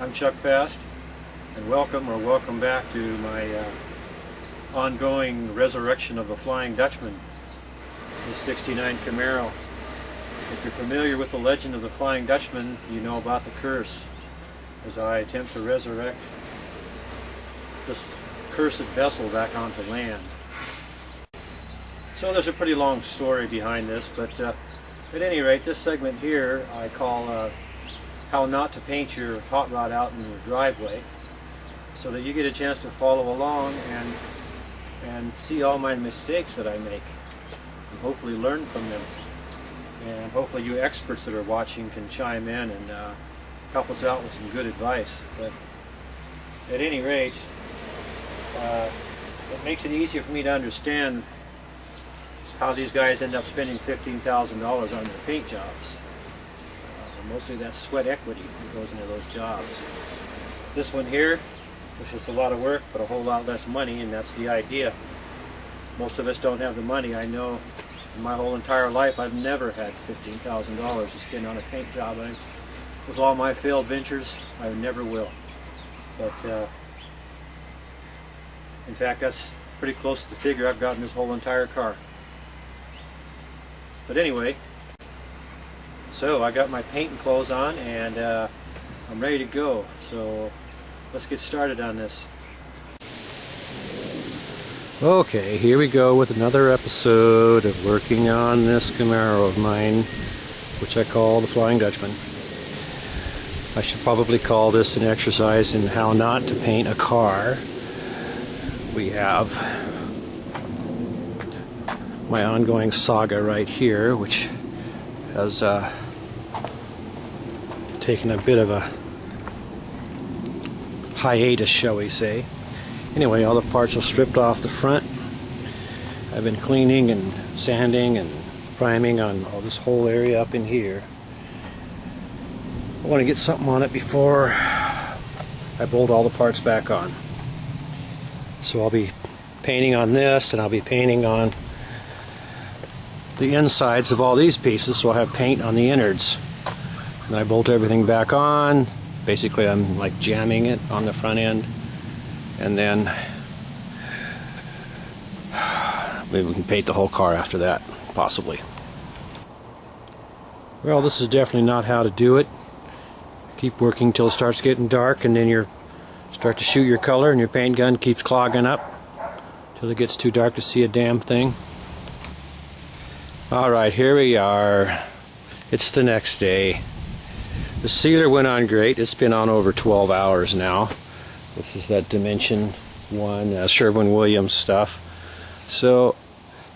I'm Chuck Fasst, and welcome back to my ongoing resurrection of the Flying Dutchman, the '69 Camaro. If you're familiar with the legend of the Flying Dutchman, you know about the curse, as I attempt to resurrect this cursed vessel back onto land. So there's a pretty long story behind this, but at any rate, this segment here I call how not to paint your hot rod out in your driveway, so that you get a chance to follow along and see all my mistakes that I make, and hopefully learn from them. And hopefully you experts that are watching can chime in and help us out with some good advice. But at any rate, it makes it easier for me to understand how these guys end up spending $15,000 on their paint jobs. Mostly that's sweat equity that goes into those jobs. This one here, which is a lot of work but a whole lot less money, and that's the idea. Most of us don't have the money. I know in my whole entire life I've never had $15,000 to spend on a paint job. With all my failed ventures, I never will. But in fact, that's pretty close to the figure I've gotten this whole entire car. But anyway, so I got my painting clothes on and I'm ready to go. So let's get started on this. Okay, here we go with another episode of working on this Camaro of mine, which I call the Flying Dutchman. I should probably call this an exercise in how not to paint a car. We have my ongoing saga right here, which has taken a bit of a hiatus, shall we say. Anyway, all the parts are stripped off the front. I've been cleaning and sanding and priming on all this whole area up in here. I want to get something on it before I bolt all the parts back on. So I'll be painting on this, and I'll be painting on the insides of all these pieces, so I'll have paint on the innards. Then I bolt everything back on. Basically I'm like jamming it on the front end, and then maybe we can paint the whole car after that, possibly. Well, this is definitely not how to do it. Keep working till it starts getting dark, and then you start to shoot your color and your paint gun keeps clogging up till it gets too dark to see a damn thing. Alright, here we are. It's the next day. The sealer went on great. It's been on over 12 hours now. This is that Dimension 1 Sherwin-Williams stuff. So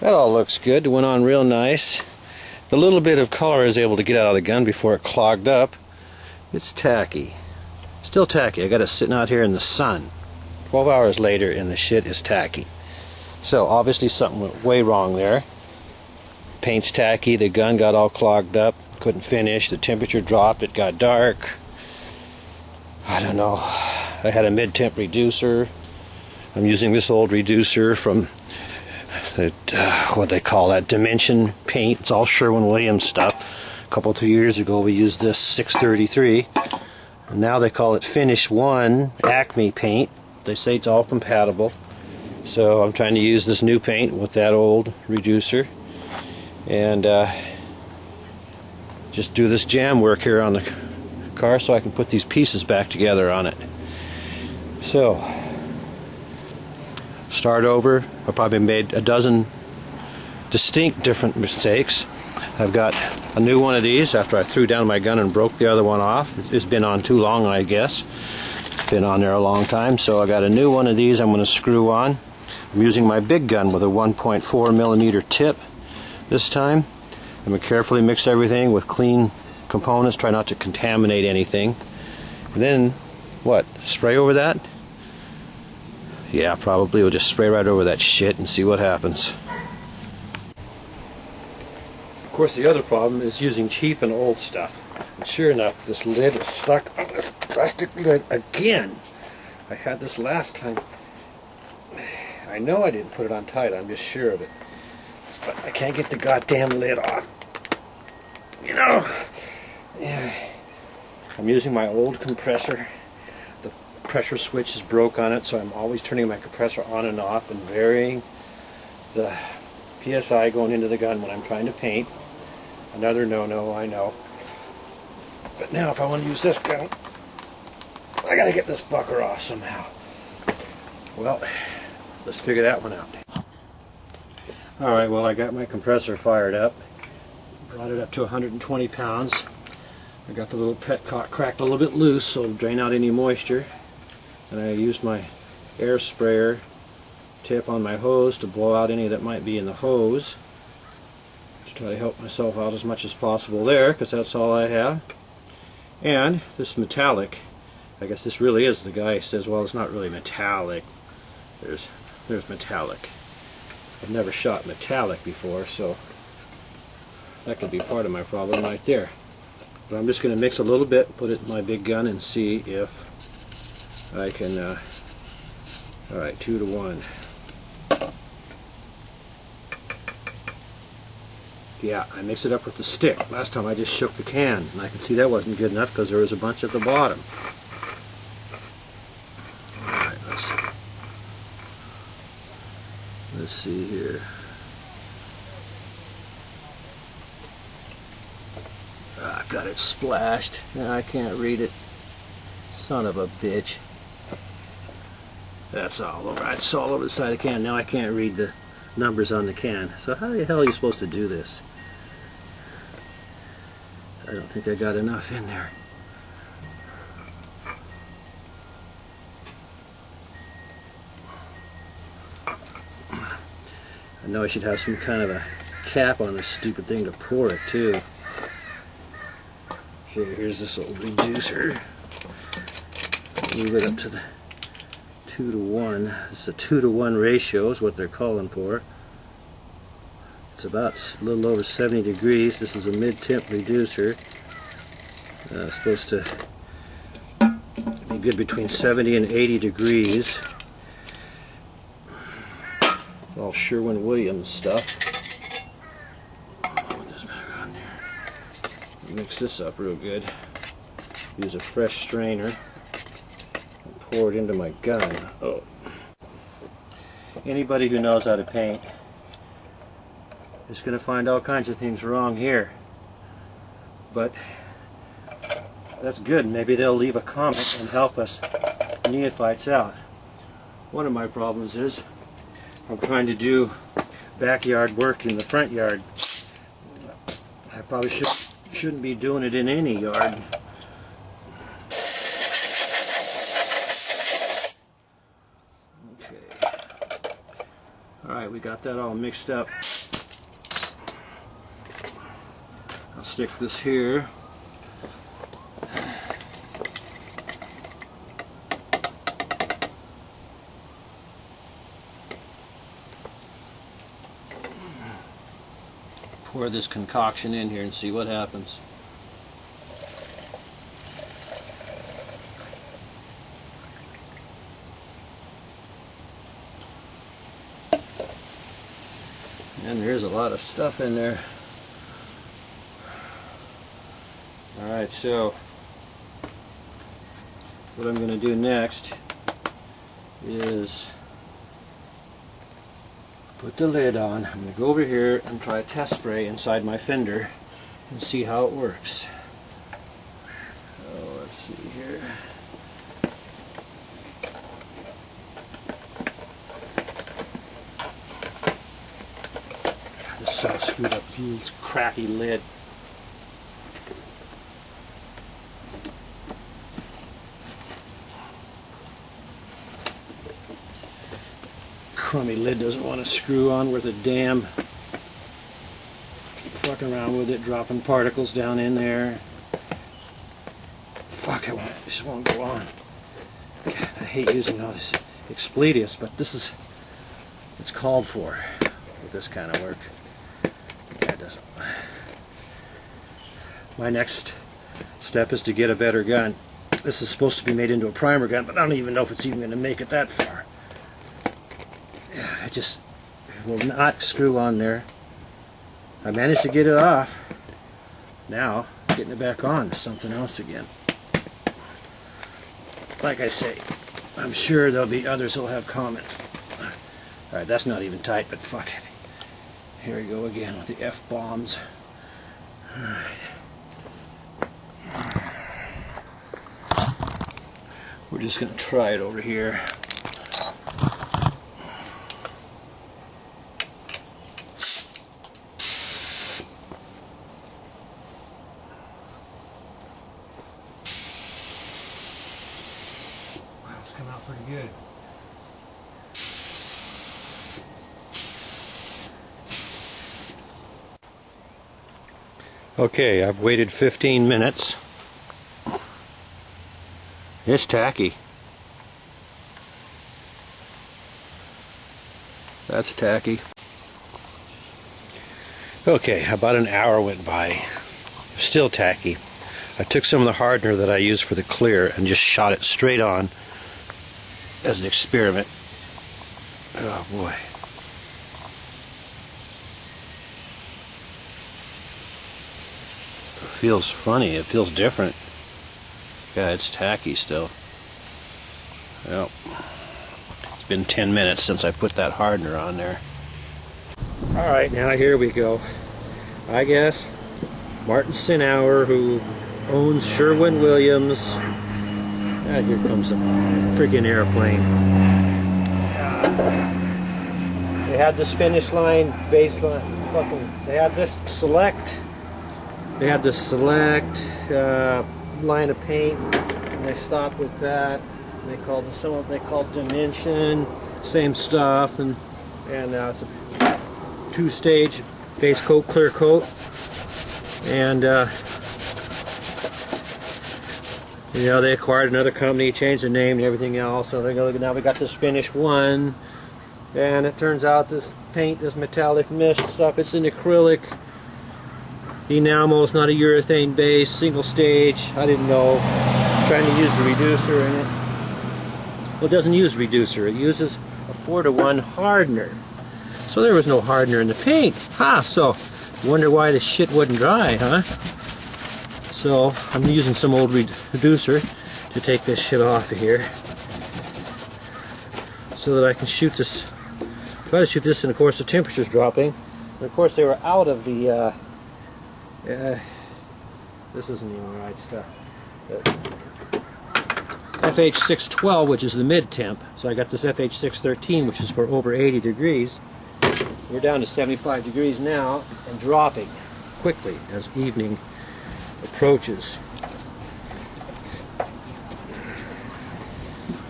that all looks good. It went on real nice. The little bit of color I was able to get out of the gun before it clogged up. It's tacky. Still tacky. I got it sitting out here in the sun 12 hours later, and the shit is tacky. So obviously something went way wrong there. Paint's tacky, the gun got all clogged up, couldn't finish, the temperature dropped, it got dark. I don't know. I had a mid-temp reducer. I'm using this old reducer from what they call that, Dimension paint. It's all Sherwin-Williams stuff. A couple 2 years ago we used this 633, and now they call it Finish 1 Acme paint. They say it's all compatible. So I'm trying to use this new paint with that old reducer, and just do this jam work here on the car so I can put these pieces back together on it. So start over. I probably made a dozen distinct different mistakes. I've got a new one of these after I threw down my gun and broke the other one off. It's been on too long, I guess. It's been on there a long time, so I got a new one of these I'm going to screw on. I'm using my big gun with a 1.4 millimeter tip this time. I'm going to carefully mix everything with clean components, try not to contaminate anything. And then, what, spray over that? Yeah, probably. We'll just spray right over that shit and see what happens. Of course, the other problem is using cheap and old stuff. And sure enough, this lid is stuck on this plastic lid again. I had this last time. I know I didn't put it on tight, I'm just sure of it. But I can't get the goddamn lid off. You know, yeah. I'm using my old compressor pressure switch is broke on it, so I'm always turning my compressor on and off and varying the PSI going into the gun when I'm trying to paint. Another no-no, I know. But now if I want to use this gun, I gotta get this fucker off somehow. Well, let's figure that one out. Alright, well, I got my compressor fired up. Brought it up to 120 pounds. I got the little petcock cracked a little bit loose so it'll drain out any moisture. And I used my air sprayer tip on my hose to blow out any that might be in the hose. To try to help myself out as much as possible there, because that's all I have. And this metallic, I guess this really is, the guy says, well, it's not really metallic. There's metallic. I've never shot metallic before, so that could be part of my problem right there. But I'm just going to mix a little bit, put it in my big gun, and see if I can, alright, 2 to 1. Yeah, I mix it up with the stick. Last time I just shook the can, and I could see that wasn't good enough because there was a bunch at the bottom. Alright, let's see here. I got it splashed. Now I can't read it. Son of a bitch. That's all over. It's all over the side of the can. Now I can't read the numbers on the can. So how the hell are you supposed to do this? I don't think I got enough in there. I know I should have some kind of a cap on this stupid thing to pour it too. Okay, here's this old reducer. Move it up to the 2 to 1. This is a 2 to 1 ratio is what they're calling for. It's about a little over 70 degrees. This is a mid-temp reducer. It's supposed to be good between 70 and 80 degrees. All Sherwin-Williams stuff. Put this back on there. Mix this up real good. Use a fresh strainer. And pour it into my gun. Oh. Anybody who knows how to paint is going to find all kinds of things wrong here. But that's good. Maybe they'll leave a comment and help us neophytes out. One of my problems is I'm trying to do backyard work in the front yard. I probably shouldn't be doing it in any yard. Okay. Alright, we got that all mixed up. I'll stick this here. Pour this concoction in here and see what happens. And there's a lot of stuff in there. Alright, so what I'm going to do next is put the lid on. I'm going to go over here and try a test spray inside my fender and see how it works. Oh, let's see here. God, this is so screwed up. It's a crappy lid. Crummy lid doesn't want to screw on with a damn. Keep fucking around with it, dropping particles down in there. Fuck, it just won't go on. God, I hate using all this expletives, but it's called for with this kind of work. Yeah, it doesn't. My next step is to get a better gun. This is supposed to be made into a primer gun, but I don't even know if it's even going to make it that far. It will not screw on there. I managed to get it off. Now, getting it back on is something else again. Like I say, I'm sure there'll be others who'll have comments. Alright, that's not even tight, but fuck it. Here we go again with the F-bombs. We're just going to try it over here. Wow, it's coming out pretty good. Okay, I've waited 15 minutes. It's tacky. That's tacky. Okay, about an hour went by. Still tacky. I took some of the hardener that I used for the clear and just shot it straight on as an experiment. Oh boy. It feels funny. It feels different. Yeah, it's tacky still. Yep. It's been 10 minutes since I put that hardener on there. Alright, now here we go. I guess Martin Sinauer, who owns Sherwin-Williams. And here comes a freaking airplane. They had this finish line, baseline, they had this select. They had this select line of paint, and they stopped with that. And they called they called dimension, same stuff, and it's a two-stage base coat, clear coat, and you know, they acquired another company, changed the name and everything else. So they go, now we got this finish one, and it turns out this paint, this metallic mist stuff, it's an acrylic. The enamel is not a urethane base, single stage. I didn't know. I'm trying to use the reducer in it. Well, it doesn't use reducer. It uses a 4-to-1 hardener. So there was no hardener in the paint. So wonder why the shit wouldn't dry, huh? So I'm using some old reducer to take this shit off of here, so that I can shoot this. Try to shoot this, and of course the temperature's dropping. And of course they were out of the. This isn't even the right stuff. FH612, which is the mid-temp. So I got this FH613, which is for over 80 degrees. We're down to 75 degrees now, and dropping quickly as evening approaches.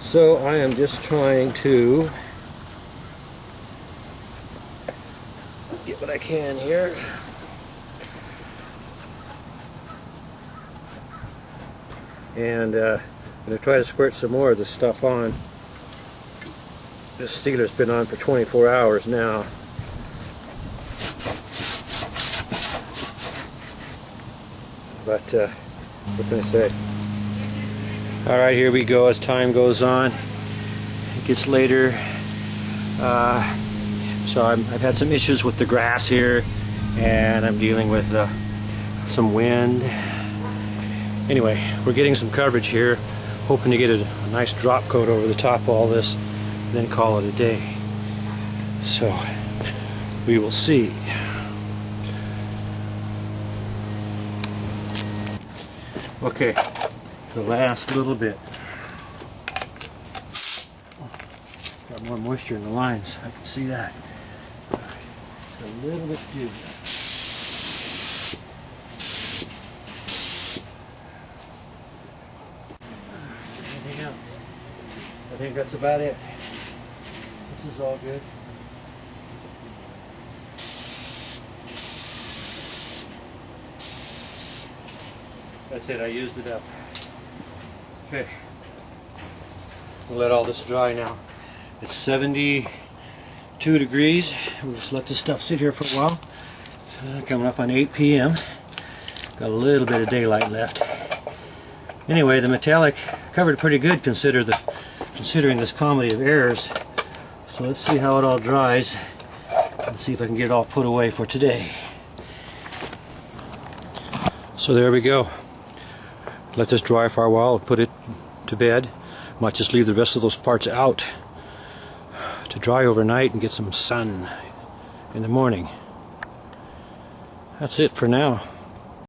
So I am just trying to get what I can here. And I'm going to try to squirt some more of this stuff on. This sealer's been on for 24 hours now. But what can I say? Alright, here we go as time goes on. It gets later. So I've had some issues with the grass here, and I'm dealing with some wind. Anyway, we're getting some coverage here, hoping to get a nice drop coat over the top of all this, and then call it a day. So, we will see. Okay, the last little bit. Got more moisture in the lines, I can see that. It's a little bit too. I think that's about it. This is all good. That's it, I used it up. Okay. We'll let all this dry now. It's 72 degrees. We'll just let this stuff sit here for a while. So coming up on 8 p.m. Got a little bit of daylight left. Anyway, the metallic covered pretty good considering this comedy of errors. So let's see how it all dries and see if I can get it all put away for today. So there we go. Let this dry for a while and put it to bed. Might just leave the rest of those parts out to dry overnight and get some sun in the morning. That's it for now.